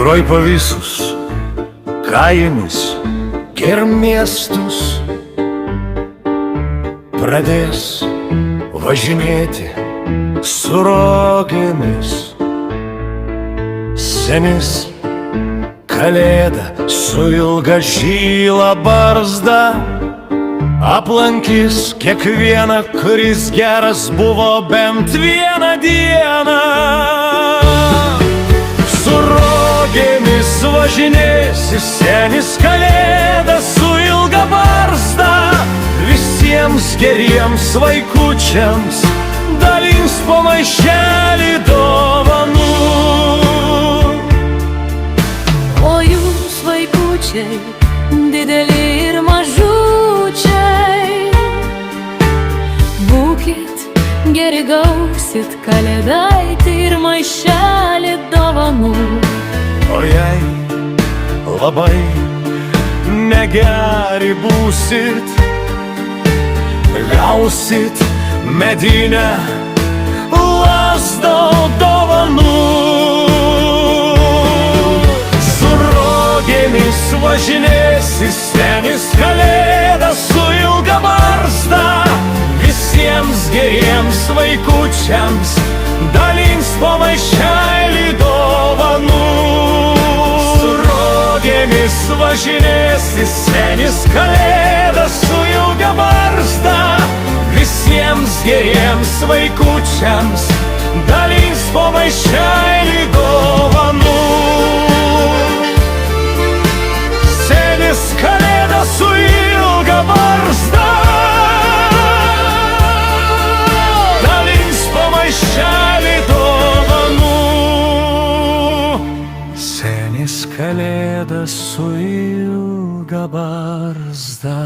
Jūroj po visus kaimus ir miestus pradės važinėti su rogėmis. Senis kalėda su ilga žyla barzda aplankys kiekvieną, kuris geras buvo bent vieną dieną. Su rogėmis važinėsi senis kalėda su ilga barzda, visiems geriems vaikučiams dalins po maišelį dovanų. O jūs, vaikučiai, dideli ir mažučiai, būkit geri, gausit kalėdaitį ir maišelį dovanų. O jei labai negeri būsit, gausit medinę lazdą dovanų. Su rogėmis važinėsi senis kalėda su ilga barzda, visiems geriems vaikučiams dalins po maišelį dovanų. Su rogėmis važinėsi senis kalėda su ilga barzda, visiems geriems vaikučiams dalins po maišelį dovanų. Senis kalėda su ilga barzda dalins po maišelį dovanų. Senis kalėda su ilga barzda.